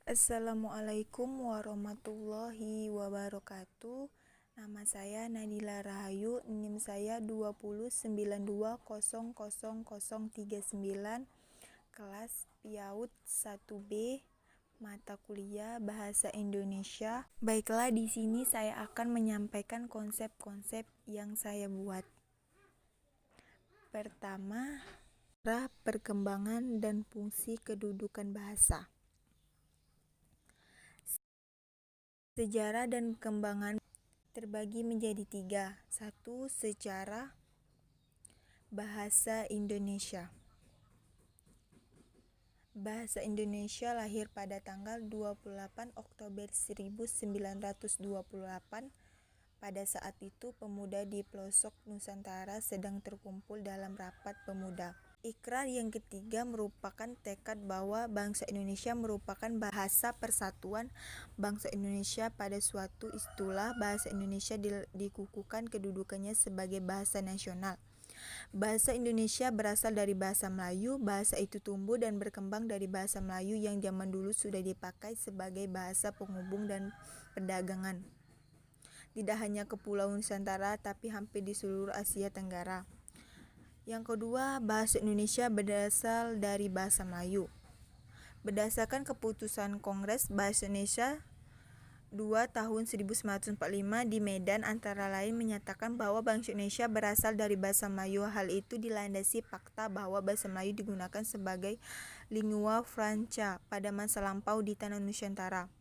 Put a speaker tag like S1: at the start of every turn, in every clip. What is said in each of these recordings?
S1: Assalamualaikum warahmatullahi wabarakatuh. Nama saya Nadila Rahayu, NIM saya 2092000039, kelas PIAUD 1B, mata kuliah Bahasa Indonesia. Baiklah, di sini saya akan menyampaikan konsep-konsep yang saya buat. Pertama, perkembangan dan fungsi kedudukan bahasa. Sejarah dan perkembangan terbagi menjadi 3. 1. Sejarah bahasa Indonesia. Bahasa Indonesia lahir pada tanggal 28 Oktober 1928. Pada saat itu, pemuda di pelosok Nusantara sedang terkumpul dalam rapat pemuda. Ikrar yang ketiga merupakan tekad bahwa bangsa Indonesia merupakan bahasa persatuan bangsa Indonesia. Pada suatu istilah bahasa Indonesia dikukuhkan kedudukannya sebagai bahasa nasional. Bahasa Indonesia berasal dari bahasa Melayu. Bahasa itu tumbuh dan berkembang dari bahasa Melayu yang zaman dulu sudah dipakai sebagai bahasa penghubung dan perdagangan. Tidak hanya ke Pulau Nusantara, tapi hampir di seluruh Asia Tenggara. Yang kedua, bahasa Indonesia berasal dari bahasa Melayu. Berdasarkan keputusan Kongres Bahasa Indonesia 2 tahun 1945 di Medan, antara lain menyatakan bahwa bangsa Indonesia berasal dari bahasa Melayu. Hal itu dilandasi fakta bahwa bahasa Melayu digunakan sebagai lingua franca pada masa lampau di tanah Nusantara.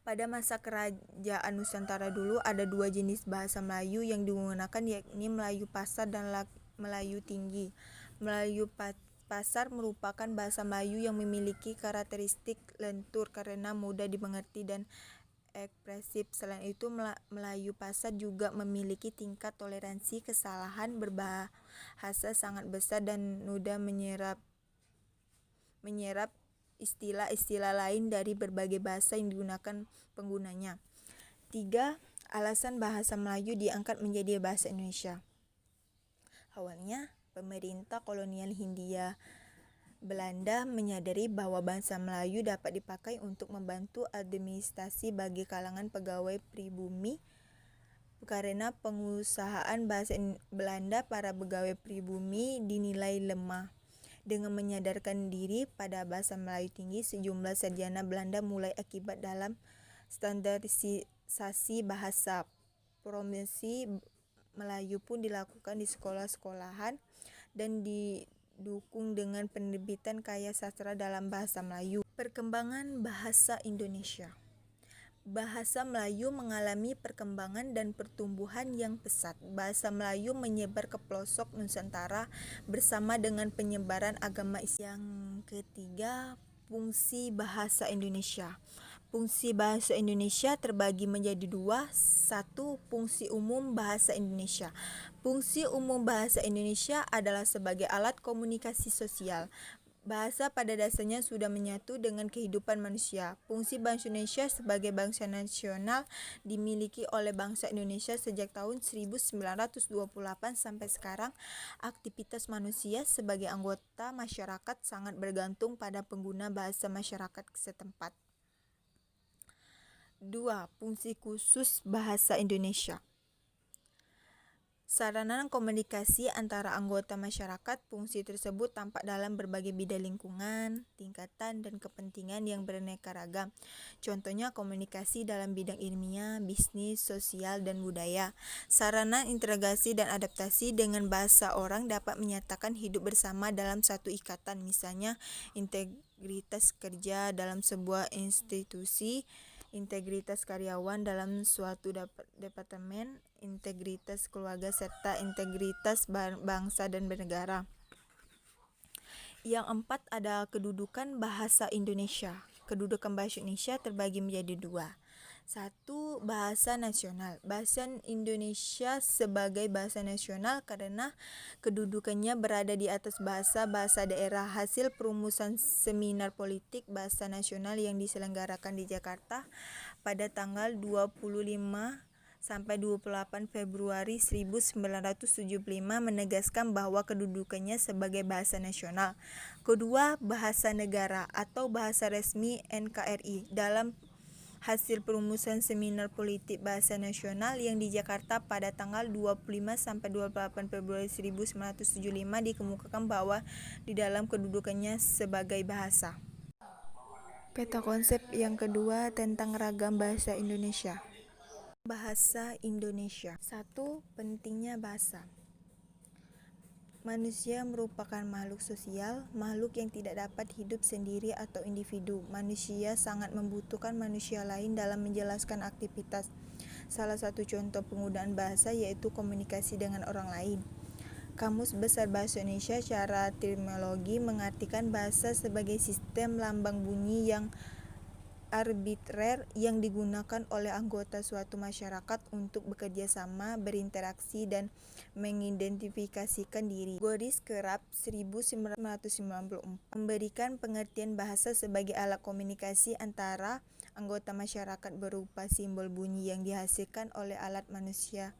S1: Pada masa kerajaan Nusantara dulu ada 2 jenis bahasa Melayu yang digunakan, yakni Melayu Pasar dan Melayu Tinggi. Melayu Pasar merupakan bahasa Melayu yang memiliki karakteristik lentur karena mudah dimengerti dan ekspresif. Selain itu, Melayu Pasar juga memiliki tingkat toleransi kesalahan berbahasa sangat besar dan mudah menyerap istilah-istilah lain dari berbagai bahasa yang digunakan penggunanya. 3. Alasan bahasa Melayu diangkat menjadi bahasa Indonesia. Awalnya, pemerintah kolonial Hindia Belanda menyadari bahwa bahasa Melayu dapat dipakai untuk membantu administrasi bagi kalangan pegawai pribumi. Karena pengusahaan bahasa Belanda, para pegawai pribumi dinilai lemah. Dengan menyadarkan diri pada bahasa Melayu tinggi, sejumlah sarjana Belanda mulai akibat dalam standarisasi bahasa. Promosi Melayu pun dilakukan di sekolah-sekolahan dan didukung dengan penerbitan karya sastra dalam bahasa Melayu. Perkembangan bahasa Indonesia. Bahasa Melayu mengalami perkembangan dan pertumbuhan yang pesat. Bahasa Melayu menyebar ke pelosok Nusantara bersama dengan penyebaran agama Islam. Yang ketiga, fungsi bahasa Indonesia. Fungsi bahasa Indonesia terbagi menjadi 2. 1. Fungsi umum bahasa Indonesia. Fungsi umum bahasa Indonesia adalah sebagai alat komunikasi sosial. Bahasa pada dasarnya sudah menyatu dengan kehidupan manusia. Fungsi bangsa Indonesia sebagai bangsa nasional dimiliki oleh bangsa Indonesia sejak tahun 1928 sampai sekarang. Aktivitas manusia sebagai anggota masyarakat sangat bergantung pada pengguna bahasa masyarakat setempat. 2. Fungsi khusus bahasa Indonesia. Sarana komunikasi antara anggota masyarakat. Fungsi tersebut tampak dalam berbagai bidang lingkungan, tingkatan, dan kepentingan yang beraneka ragam. Contohnya komunikasi dalam bidang ilmiah, bisnis, sosial, dan budaya. Sarana integrasi dan adaptasi dengan bahasa orang dapat menyatakan hidup bersama dalam satu ikatan, misalnya integritas kerja dalam sebuah institusi, integritas karyawan dalam suatu departemen, integritas keluarga, serta integritas bangsa dan bernegara. Yang 4 ada kedudukan bahasa Indonesia. Kedudukan bahasa Indonesia terbagi menjadi 2. 1. Bahasa nasional. Bahasa Indonesia sebagai bahasa nasional karena kedudukannya berada di atas bahasa-bahasa daerah. Hasil perumusan seminar politik bahasa nasional yang diselenggarakan di Jakarta pada tanggal 25 sampai 28 Februari 1975 menegaskan bahwa kedudukannya sebagai bahasa nasional. Kedua, bahasa negara atau bahasa resmi NKRI dalam hasil perumusan Seminar Politik Bahasa Nasional yang di Jakarta pada tanggal 25 sampai 28 Februari 1975 dikemukakan bahwa di dalam kedudukannya sebagai bahasa. Peta konsep yang kedua tentang ragam bahasa Indonesia. Bahasa Indonesia. 1. Pentingnya bahasa. Manusia merupakan makhluk sosial, makhluk yang tidak dapat hidup sendiri atau individu. Manusia sangat membutuhkan manusia lain dalam menjelaskan aktivitas. Salah satu contoh penggunaan bahasa yaitu komunikasi dengan orang lain. Kamus Besar Bahasa Indonesia secara etimologi mengartikan bahasa sebagai sistem lambang bunyi yang arbitrer yang digunakan oleh anggota suatu masyarakat untuk bekerja sama, berinteraksi, dan mengidentifikasikan diri. Boris Kerap 1994 memberikan pengertian bahasa sebagai alat komunikasi antara anggota masyarakat berupa simbol bunyi yang dihasilkan oleh alat manusia.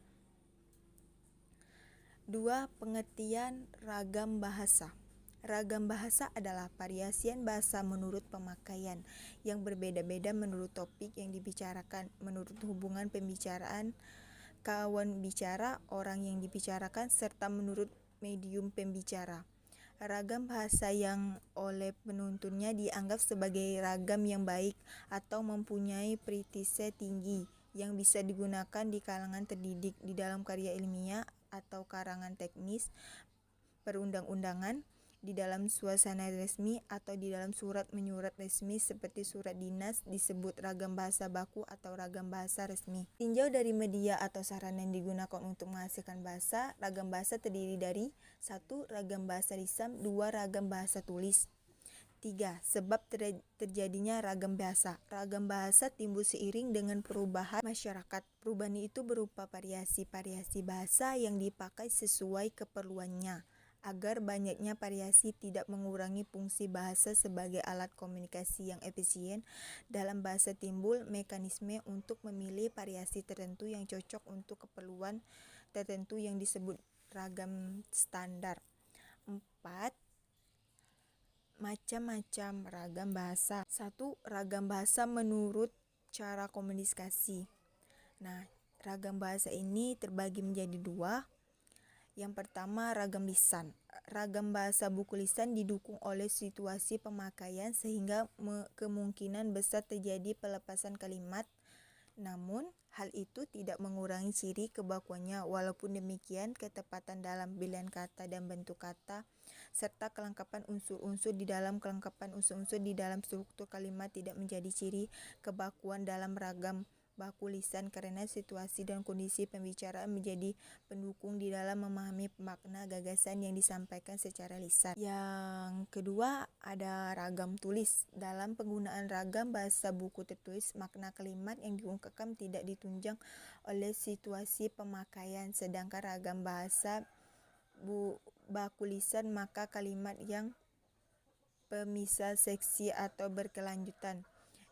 S1: 2. Pengertian ragam bahasa. Ragam bahasa adalah variasian bahasa menurut pemakaian yang berbeda-beda menurut topik yang dibicarakan, menurut hubungan pembicaraan, kawan bicara, orang yang dibicarakan, serta menurut medium pembicara. Ragam bahasa yang oleh penuntunnya dianggap sebagai ragam yang baik atau mempunyai prestige tinggi yang bisa digunakan di kalangan terdidik di dalam karya ilmiah atau karangan teknis, perundang-undangan, di dalam suasana resmi atau di dalam surat menyurat resmi seperti surat dinas disebut ragam bahasa baku atau ragam bahasa resmi. Tinjau dari media atau sarana yang digunakan untuk menghasilkan bahasa, ragam bahasa terdiri dari 1. Ragam bahasa lisan, 2. Ragam bahasa tulis. 3. Sebab terjadinya ragam bahasa. Ragam bahasa timbul seiring dengan perubahan masyarakat. Perubahan itu berupa variasi-variasi bahasa yang dipakai sesuai keperluannya. Agar banyaknya variasi tidak mengurangi fungsi bahasa sebagai alat komunikasi yang efisien, dalam bahasa timbul mekanisme untuk memilih variasi tertentu yang cocok untuk keperluan tertentu yang disebut ragam standar. 4. Macam-macam ragam bahasa. 1. Ragam bahasa menurut cara komunikasi. Nah, ragam bahasa ini terbagi menjadi 2. Yang pertama, ragam lisan. Ragam bahasa buku lisan didukung oleh situasi pemakaian sehingga kemungkinan besar terjadi pelepasan kalimat. Namun, hal itu tidak mengurangi ciri kebakuannya. Walaupun demikian, ketepatan dalam pilihan kata dan bentuk kata serta kelengkapan unsur-unsur di dalam struktur kalimat tidak menjadi ciri kebakuan dalam ragam baku lisan karena situasi dan kondisi pembicaraan menjadi pendukung di dalam memahami makna gagasan yang disampaikan secara lisan. Yang kedua, ada ragam tulis. Dalam penggunaan ragam bahasa buku tertulis, makna kalimat yang diungkapkan tidak ditunjang oleh situasi pemakaian, sedangkan ragam bahasa baku lisan maka kalimat yang pemisah seksi atau berkelanjutan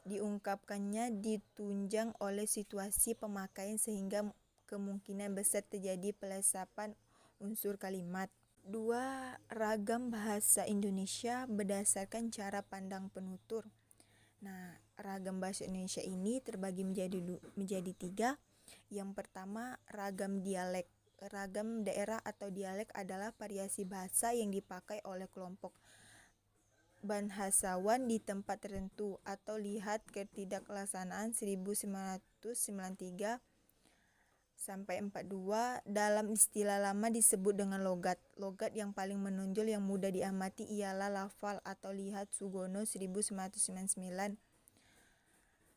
S1: diungkapkannya ditunjang oleh situasi pemakaian sehingga kemungkinan besar terjadi pelesapan unsur kalimat. 2. Ragam bahasa Indonesia berdasarkan cara pandang penutur. Nah, ragam bahasa Indonesia ini terbagi menjadi 3. Yang pertama, ragam dialek. Ragam daerah atau dialek adalah variasi bahasa yang dipakai oleh kelompok bangsawan di tempat tertentu, atau lihat Ketidaklatsanaan 1993 sampai 42. Dalam istilah lama disebut dengan logat. Logat yang paling menonjol yang mudah diamati ialah lafal atau lihat Sugono 1999.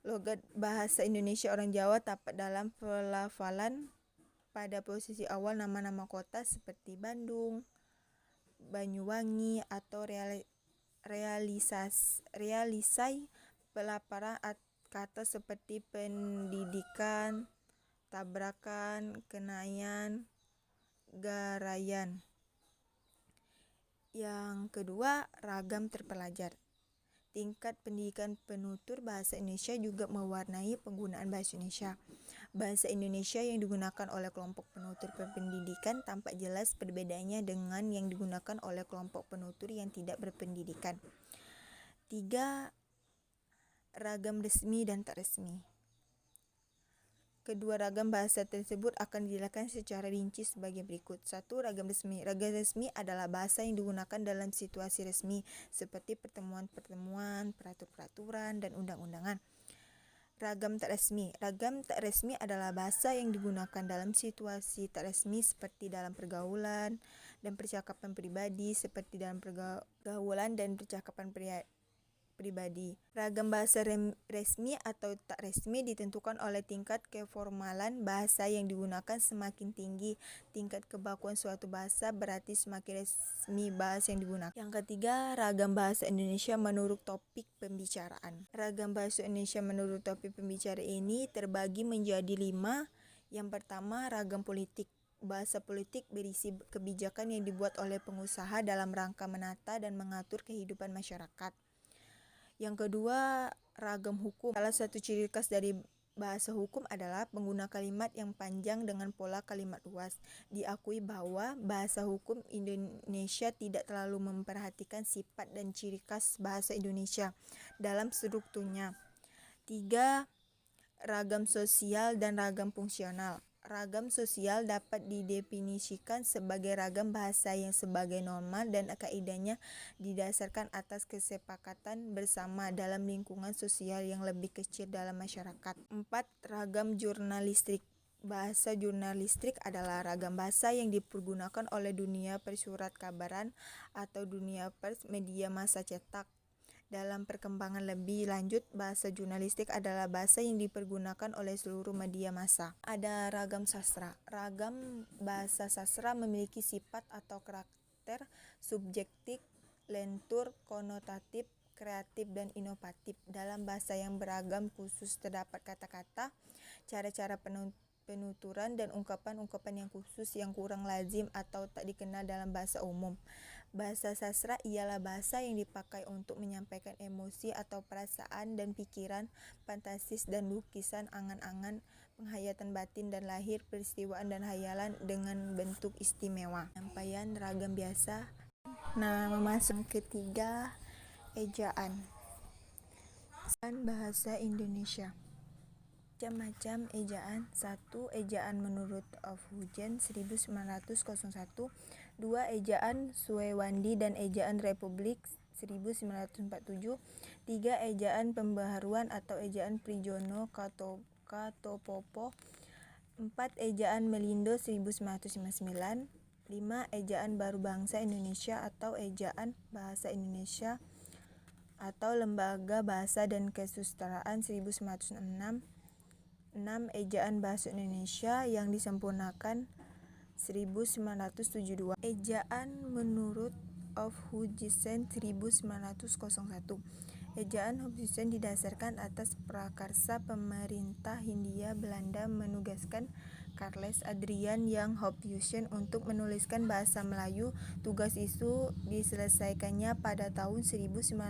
S1: Logat bahasa Indonesia orang Jawa terdapat dalam pelafalan pada posisi awal nama-nama kota seperti Bandung, Banyuwangi, atau realisai pelaparan kata seperti pendidikan, tabrakan, kenayan, garayan. Yang kedua, ragam terpelajar. Tingkat pendidikan penutur bahasa Indonesia juga mewarnai penggunaan bahasa Indonesia. Bahasa Indonesia yang digunakan oleh kelompok penutur berpendidikan tampak jelas perbedaannya dengan yang digunakan oleh kelompok penutur yang tidak berpendidikan. 3. Ragam resmi dan tak resmi. Kedua ragam bahasa tersebut akan dijelaskan secara rinci sebagai berikut. 1. Ragam resmi. Ragam resmi adalah bahasa yang digunakan dalam situasi resmi seperti pertemuan-pertemuan, peraturan-peraturan, dan undang-undangan. Ragam tak resmi. Ragam tak resmi adalah bahasa yang digunakan dalam situasi tak resmi seperti dalam pergaulan dan percakapan pribadi, seperti dalam pergaulan dan percakapan pribadi. Ragam bahasa resmi atau tak resmi ditentukan oleh tingkat keformalan bahasa yang digunakan. Semakin tinggi tingkat kebakuan suatu bahasa, berarti semakin resmi bahasa yang digunakan. Yang ketiga, ragam bahasa Indonesia menurut topik pembicaraan. Ragam bahasa Indonesia menurut topik pembicaraan ini terbagi menjadi 5. Yang pertama, ragam politik. Bahasa politik berisi kebijakan yang dibuat oleh pengusaha dalam rangka menata dan mengatur kehidupan masyarakat. Yang kedua, ragam hukum. Salah satu ciri khas dari bahasa hukum adalah pengguna kalimat yang panjang dengan pola kalimat luas. Diakui bahwa bahasa hukum Indonesia tidak terlalu memperhatikan sifat dan ciri khas bahasa Indonesia dalam strukturnya. 3. Ragam sosial dan ragam fungsional. Ragam sosial dapat didefinisikan sebagai ragam bahasa yang sebagai norma dan kaidahnya didasarkan atas kesepakatan bersama dalam lingkungan sosial yang lebih kecil dalam masyarakat. 4. Ragam jurnalistik. Bahasa jurnalistik adalah ragam bahasa yang dipergunakan oleh dunia persurat kabaran atau dunia pers media massa cetak. Dalam perkembangan lebih lanjut, bahasa jurnalistik adalah bahasa yang dipergunakan oleh seluruh media massa. Ada ragam sastra. Ragam bahasa sastra memiliki sifat atau karakter subjektif, lentur, konotatif, kreatif, dan inovatif. Dalam bahasa yang beragam khusus terdapat kata-kata, cara-cara penuturan, dan ungkapan-ungkapan yang khusus yang kurang lazim atau tak dikenal dalam bahasa umum. Bahasa sastra ialah bahasa yang dipakai untuk menyampaikan emosi atau perasaan dan pikiran, fantasis dan lukisan, angan-angan, penghayatan batin dan lahir, peristiwaan dan hayalan dengan bentuk istimewa. Penyampaian ragam biasa. Nah, memasuki ketiga, ejaan. Bahasa Indonesia. Macam-macam ejaan. 1. Ejaan menurut Ofhujen 1901. 2. Ejaan Suewandi dan Ejaan Republik 1947. 3. Ejaan Pembaharuan atau Ejaan Prijono Katopopo. 4. Ejaan Melindo 1959. 5. Ejaan Baru Bangsa Indonesia atau Ejaan Bahasa Indonesia atau Lembaga Bahasa dan Kesusastraan 1906. 6. Ejaan Bahasa Indonesia yang disempurnakan 1972. Ejaan menurut Ofhujen 1901. Ejaan Ofhujen didasarkan atas prakarsa pemerintah Hindia Belanda menugaskan Charles Adrian Yang Hophujen untuk menuliskan bahasa Melayu. Tugas itu diselesaikannya pada tahun 1901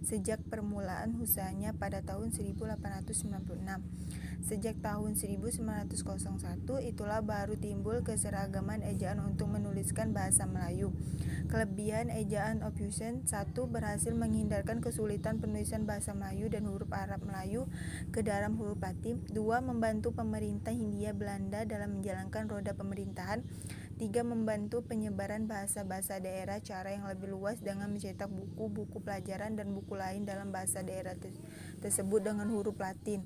S1: sejak permulaan usahanya pada tahun 1896. Sejak tahun 1901 itulah baru timbul keseragaman ejaan untuk menuliskan bahasa Melayu. Kelebihan ejaan Ofhujen: 1. Berhasil menghindarkan kesulitan penulisan bahasa Melayu dan huruf Arab Melayu ke dalam huruf Latin. 2. Membantu pemerintah Hindia Belanda dalam menjalankan roda pemerintahan. 3. Membantu penyebaran bahasa-bahasa daerah cara yang lebih luas dengan mencetak buku-buku pelajaran dan buku lain dalam bahasa daerah tersebut dengan huruf Latin.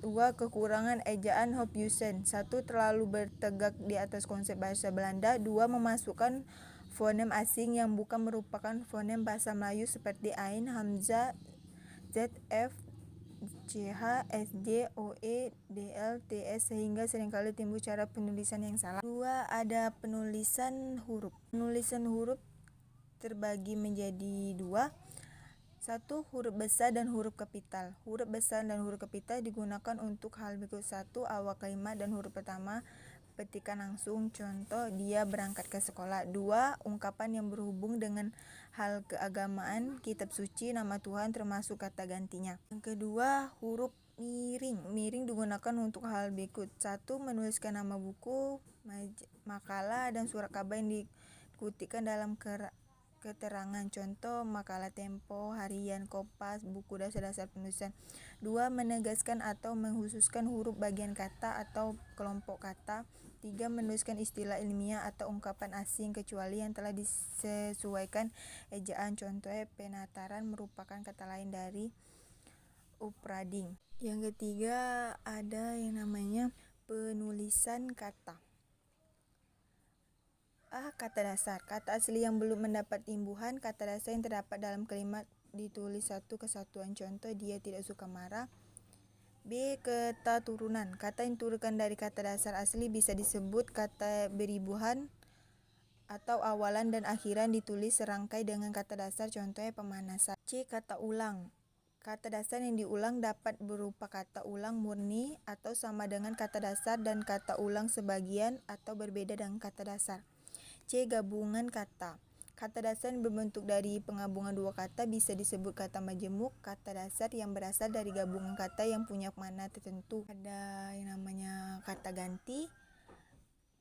S1: 2. Kekurangan ejaan Hophujen: 1. Terlalu bertegak di atas konsep bahasa Belanda. 2. Memasukkan fonem asing yang bukan merupakan fonem bahasa Melayu seperti ain, hamzah, zf, ch, sj, oe, dl, ts sehingga seringkali timbul cara penulisan yang salah. 2. Ada penulisan huruf. Penulisan huruf terbagi menjadi 2. 1. Huruf besar dan huruf kapital. Huruf besar dan huruf kapital digunakan untuk hal berikut. 1. Awal kalimat dan huruf pertama petikan langsung, contoh dia berangkat ke sekolah. 2. Ungkapan yang berhubung dengan hal keagamaan, kitab suci, nama Tuhan termasuk kata gantinya. Yang kedua, huruf miring. Miring digunakan untuk hal berikut. 1. Menuliskan nama buku, makalah, dan surat kabar yang dikutipkan dalam keterangan, contoh makalah Tempo, Harian, Kompas, buku dasar-dasar penulisan. 2. Menegaskan atau mengkhususkan huruf bagian kata atau kelompok kata. 3. Menuliskan istilah ilmiah atau ungkapan asing kecuali yang telah disesuaikan ejaan, contoh penataran merupakan kata lain dari uprading. Yang ketiga ada yang namanya penulisan kata. Kata dasar. Kata asli yang belum mendapat imbuhan. Kata dasar yang terdapat dalam kalimat ditulis satu kesatuan, contoh dia tidak suka marah. B. Kata turunan. Kata yang turunkan dari kata dasar asli bisa disebut kata beribuhan atau awalan dan akhiran ditulis serangkai dengan kata dasar, contohnya pemanasan. C. Kata ulang. Kata dasar yang diulang dapat berupa kata ulang murni atau sama dengan kata dasar dan kata ulang sebagian atau berbeda dengan kata dasar. C. Gabungan kata. Kata dasar yang berbentuk dari penggabungan dua kata bisa disebut kata majemuk. Kata dasar yang berasal dari gabungan kata yang punya makna tertentu. Ada yang namanya kata ganti,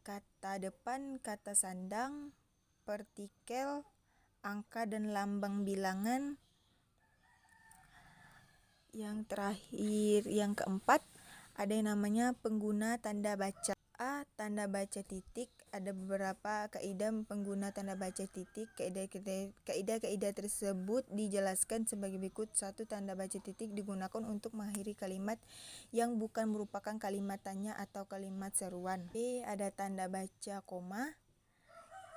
S1: kata depan, kata sandang, partikel, angka dan lambang bilangan. Yang terakhir, yang keempat, ada yang namanya pengguna tanda baca. Tanda baca titik. Ada beberapa kaidah pengguna tanda baca titik. Kaidah-kaidah tersebut dijelaskan sebagai berikut. 1. Tanda baca titik digunakan untuk mengakhiri kalimat yang bukan merupakan kalimat tanya atau kalimat seruan. B. Ada tanda baca koma.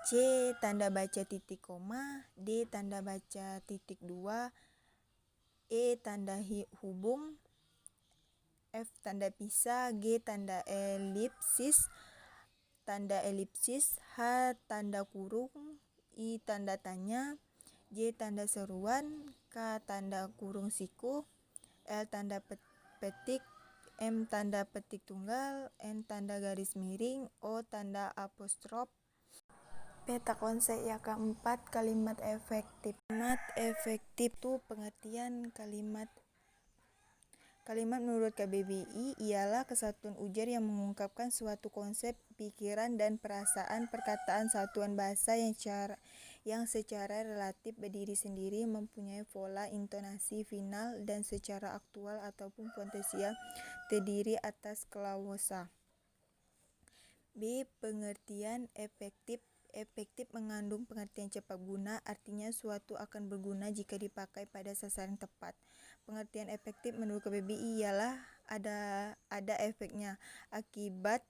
S1: C. Tanda baca titik koma. D. Tanda baca titik 2. E. Tanda hubung. F. Tanda pisah. G. Tanda elipsis. H. Tanda kurung. I. Tanda tanya. J. Tanda seruan. K. Tanda kurung siku. L. Tanda petik. M. Tanda petik tunggal. N. Tanda garis miring. O. Tanda apostrof. Peta konsep yang keempat, kalimat efektif. Kalimat efektif itu pengertian kalimat. Kalimat menurut KBBI ialah kesatuan ujar yang mengungkapkan suatu konsep, pikiran, dan perasaan. Perkataan satuan bahasa yang secara relatif berdiri sendiri, mempunyai pola intonasi final, dan secara aktual ataupun potensial terdiri atas klausa. B. Pengertian efektif. Efektif mengandung pengertian cepat guna, artinya suatu akan berguna jika dipakai pada sasaran tepat. Pengertian efektif menurut KBBI ialah ada efeknya, akibat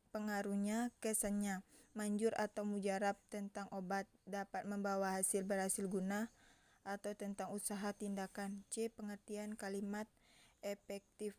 S1: pengaruhnya, kesannya, manjur atau mujarab tentang obat, dapat membawa hasil berhasil guna, atau tentang usaha tindakan. C. Pengertian kalimat efektif.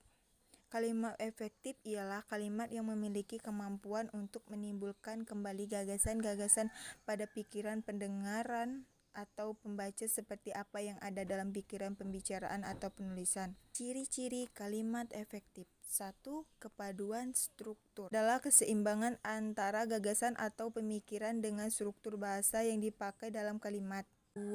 S1: Kalimat efektif ialah kalimat yang memiliki kemampuan untuk menimbulkan kembali gagasan-gagasan pada pikiran pendengaran atau pembaca seperti apa yang ada dalam pikiran pembicaraan atau penulisan. Ciri-ciri kalimat efektif. 1. Kepaduan struktur. Adalah keseimbangan antara gagasan atau pemikiran dengan struktur bahasa yang dipakai dalam kalimat. 2.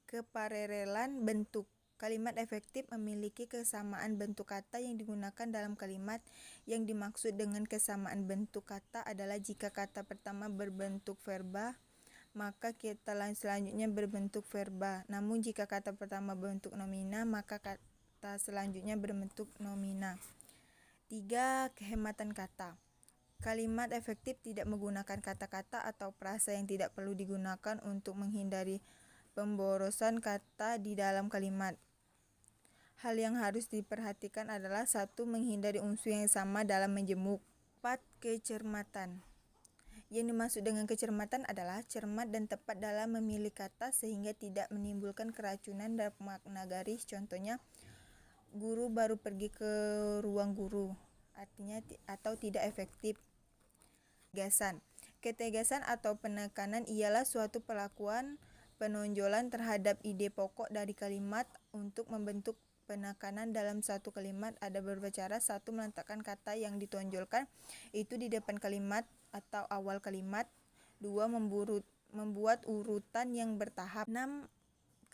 S1: Keparerelan bentuk. Kalimat efektif memiliki kesamaan bentuk kata yang digunakan dalam kalimat. Yang dimaksud dengan kesamaan bentuk kata adalah jika kata pertama berbentuk verba, maka kata lain selanjutnya berbentuk verba. Namun jika kata pertama berbentuk nomina, maka kata selanjutnya berbentuk nomina. 3. Kehematan kata. Kalimat efektif tidak menggunakan kata-kata atau frasa yang tidak perlu digunakan untuk menghindari pemborosan kata di dalam kalimat. Hal yang harus diperhatikan adalah 1. Menghindari unsur yang sama dalam menjemuk. 4. Kecermatan. Yang dimaksud dengan kecermatan adalah cermat dan tepat dalam memilih kata sehingga tidak menimbulkan keracunan dalam makna garis. Contohnya, guru baru pergi ke ruang guru, artinya atau tidak efektif. Ketegasan. Ketegasan atau penekanan ialah suatu perlakuan penonjolan terhadap ide pokok dari kalimat untuk membentuk penekanan dalam satu kalimat ada beberapa cara. 1. Meletakkan kata yang ditonjolkan itu di depan kalimat atau awal kalimat. 2. Membuat urutan yang bertahap. 6.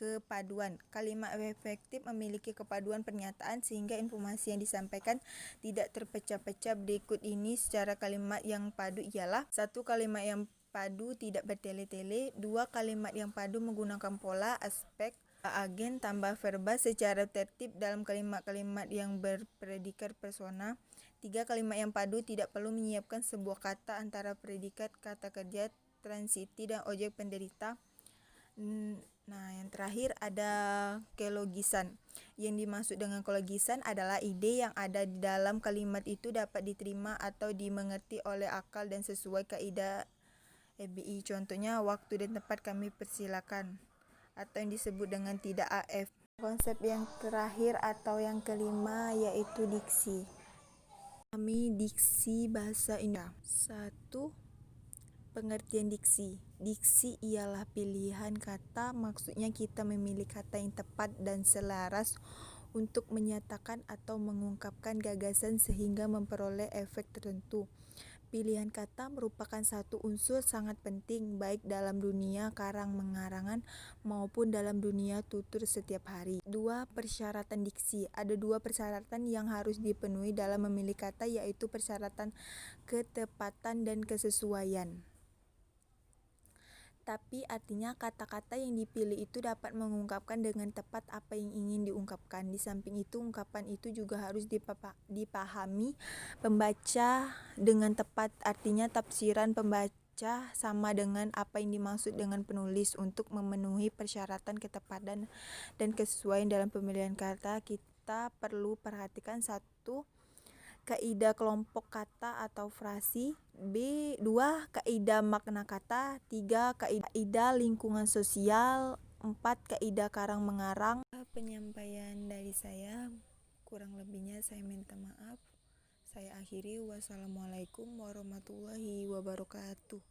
S1: Kepaduan. Kalimat efektif memiliki kepaduan pernyataan sehingga informasi yang disampaikan tidak terpecah-pecah. Berikut ini secara kalimat yang padu ialah: 1. Kalimat yang padu tidak bertele-tele. 2. Kalimat yang padu menggunakan pola, aspek, agen, tambah verba secara tertib dalam kalimat-kalimat yang berpredikat persona. 3. Kalimat yang padu tidak perlu menyiapkan sebuah kata antara predikat, kata kerja, transiti, dan objek penderita. Nah, yang terakhir ada kelogisan. Yang dimaksud dengan kelogisan adalah ide yang ada di dalam kalimat itu dapat diterima atau dimengerti oleh akal dan sesuai kaidah EBI. Contohnya, waktu dan tempat kami persilakan, atau yang disebut dengan tidak AF. Konsep yang terakhir atau yang kelima yaitu diksi. Kami diksi bahasa Indonesia. 1. Pengertian diksi. Diksi ialah pilihan kata, maksudnya kita memilih kata yang tepat dan selaras untuk menyatakan atau mengungkapkan gagasan sehingga memperoleh efek tertentu. Pilihan kata merupakan satu unsur sangat penting baik dalam dunia karang-mengarangan maupun dalam dunia tutur setiap hari. 2. Persyaratan diksi. Ada 2 persyaratan yang harus dipenuhi dalam memilih kata, yaitu persyaratan ketepatan dan kesesuaian. Tapi artinya kata-kata yang dipilih itu dapat mengungkapkan dengan tepat apa yang ingin diungkapkan. Di samping itu, ungkapan itu juga harus dipahami pembaca dengan tepat. Artinya tafsiran pembaca sama dengan apa yang dimaksud dengan penulis. Untuk memenuhi persyaratan ketepatan dan kesesuaian dalam pemilihan kata, kita perlu perhatikan: 1. Kaidah kelompok kata atau frasi. 2. Kaidah makna kata. 3. Kaidah lingkungan sosial. 4. Kaidah karang-mengarang. Penyampaian dari saya, kurang lebihnya saya minta maaf. Saya akhiri. Wassalamualaikum warahmatullahi wabarakatuh.